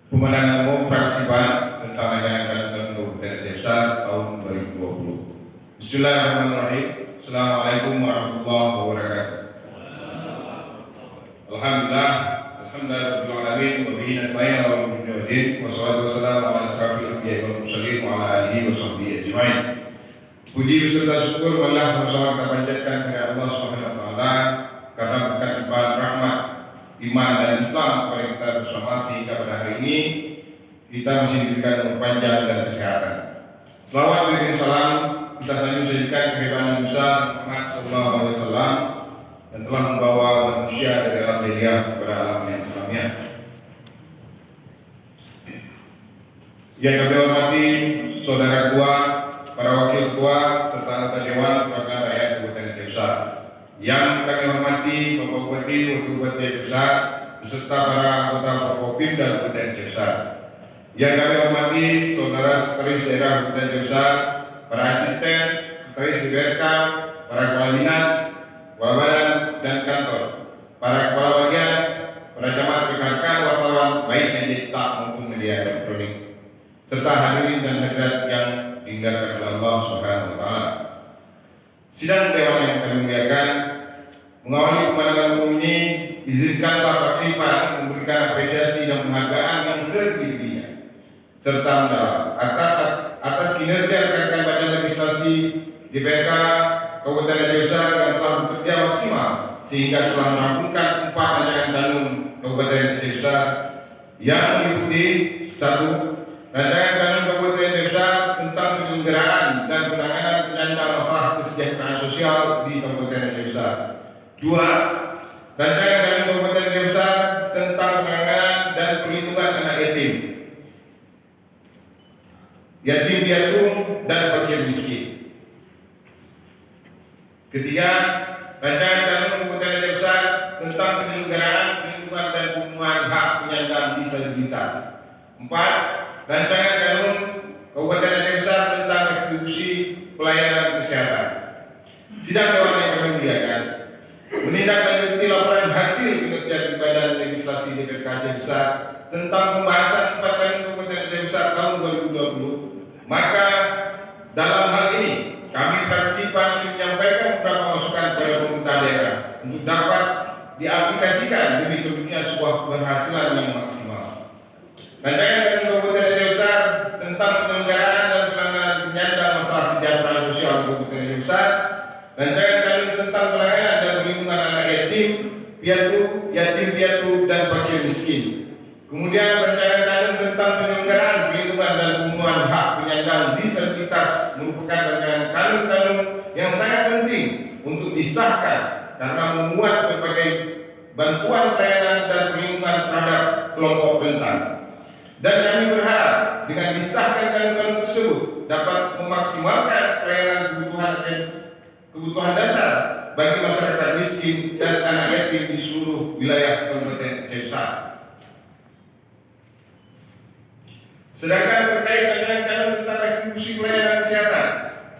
Pemenangan umum fraksi PAN tentang rancangan Kabupaten Desa tahun 2020. Bismillahirrahmanirrahim. Assalamualaikum warahmatullahi wabarakatuh. Alhamdulillah, alhamdulillahirabbil alamin wa bihi nasta'in ala umuri din wassalatu wassalamu ala asyrafil anbiya'i wal mursalin wa ala alihi washabbihi ajmain. Puji beserta syukur Allah sama-sama kita panjatkan kepada Allah Subhanahu wa taala karena berkat limpahan rahmat, iman dan Islam kepada kita bersama sehingga pada hari ini kita masih diberikan umur panjang dan kesehatan. Selawat dan salam kita sajikan kehebatan besar Muhammad sallallahu alaihi wasallam yang telah membawa manusia dari alam jahiliyah kepada alam yang Islamiyah. Yang kami hormati saudara tua, para wakil tua serta anggota dewan perwakilan rakyat Kabupaten Desa. Yang kami hormati Bapak Bupati, Wakil Bupati Desa beserta para anggota Forkopimda Kabupaten Desa. Yang kami hormati saudara sekretaris daerah Kabupaten Desa, para asisten, sekretaris DPRK, para kepala dinas, kepala badan dan kantor, para kepala bagian, para camat, rekan-rekan wartawan baik yang dicetak maupun media elektronik, serta hadirin dan hadirat yang dimuliakan oleh Allah Subhanahu wa taala. Sidang dewan yang kami muliakan, mengawali pemandangan umum ini, izinkanlah fraksi PAN memberikan apresiasi dan penghargaan yang setinggi-tingginya serta mendalam atas kinerja rekan-rekan badan legislasi DPRK Kabupaten Desa yang telah bekerja maksimal sehingga telah merampungkan 4 rancangan kanun Kabupaten Desa yang meliputi 1. Rancangan kanun Kabupaten Desa tentang penyelenggaraan dan penanganan penyandang masalah kesejahteraan sosial di Kabupaten Desa. 2. Rancangan kanun Kabupaten Desa tentang penanganan dan perlindungan anak yatim piatu dan fakir miskin. 3. Rancangan kanun Kabupaten Desa tentang penyelenggaraan, perlindungan dan pemenuhan hak penyandang disabilitas. 4. Rancangan kanun Kabupaten Desa tentang restitusi pelayanan kesehatan. Sidang dewan yang kami muliakan, menindaklanjuti laporan hasil kinerja Badan Legislasi DPRK Desa tentang pembahasan 4 kanun Kabupaten Desa tahun 2020, maka dalam hal ini kami fraksi PAN ingin menyampaikan beberapa masukan kepada pemerintah daerah untuk dapat diaplikasikan demi terwujudnya sebuah keberhasilan yang maksimal. Rancangan kanun Kabupaten Desa tentang penyelenggaraan dan penanganan penyandang masalah kesejahteraan sosial Kabupaten Desa, rancangan kanun tentang penanganan dan perlindungan anak yatim piatu dan fakir miskin. Kemudian rancangan kanun tentang penyelenggaraan, perlindungan dan pemenuhan hak penyandang disabilitas merupakan rancangan kanun-kanun yang sangat penting untuk disahkan karena memuat berbagai bantuan pelayanan dan perlindungan terhadap kelompok rentan. Dan kami berharap dengan disahkan kanun-kanun tersebut dapat memaksimalkan pelayanan kebutuhan dasar bagi masyarakat miskin dan anak yatim di seluruh wilayah Kabupaten Desa. Sedangkan terkait rancangan kanun tentang restitusi pelayanan kesehatan,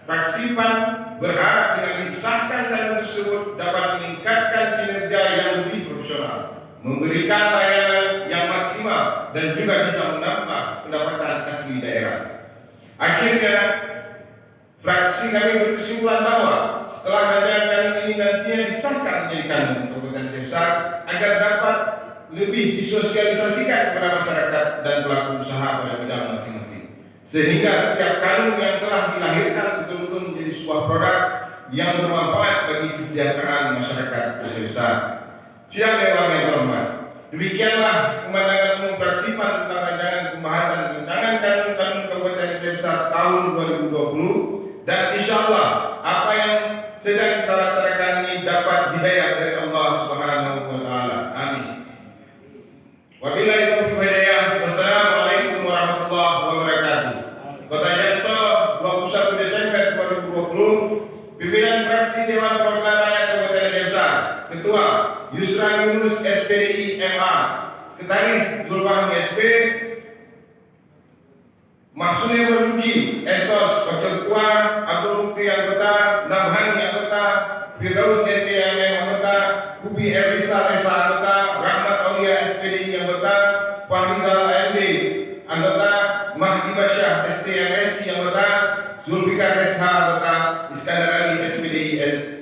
fraksi PAN berharap dengan disahkan kanun tersebut dapat meningkatkan kinerja yang lebih profesional, memberikan layanan yang maksimal dan juga bisa menambah pendapatan asli daerah. Akhirnya, fraksi kami berkesimpulan bahwa setelah rancangan kanun ini nantinya disahkan menjadi kanun Kabupaten Desa agar dapat lebih disosialisasikan kepada masyarakat dan pelaku usaha pada bidang masing-masing, sehingga setiap kanun yang telah dilahirkan betul-betul menjadi sebuah produk yang bermanfaat bagi kesejahteraan masyarakat desa. Sidang dewan yang terhormat, demikianlah pemandangan umum fraksi PAN tentang rancangan pembahasan rancangan kanun Kabupaten Desa tahun 2020, dan insyaallah apa yang sedang kita laksanakan ini dapat hidayah dari Allah Subhanahu wa taala. Amin. Wabillahi taufiq wal hidayah. Wassalamualaikum warahmatullahi wabarakatuh. Kota Janto, 21 Desember 2020. Pimpinan fraksi Dewan Perwakilan Rakyat Kabupaten Desa, Ketua Yusran Yunus SPDI MA, Sekretaris Zulfahmi SP, Mahsuni Berduki Esos, Wakil Ketua Abdul Mukti anggota, Namhani anggota, Firdaus SEMM anggota, Kubi Erisal Esa anggota, Rahmat Aulia SPDI anggota, Fahrizal AMD SI anggota, Zulfikar SH anggota, Iskandar Ali SPDI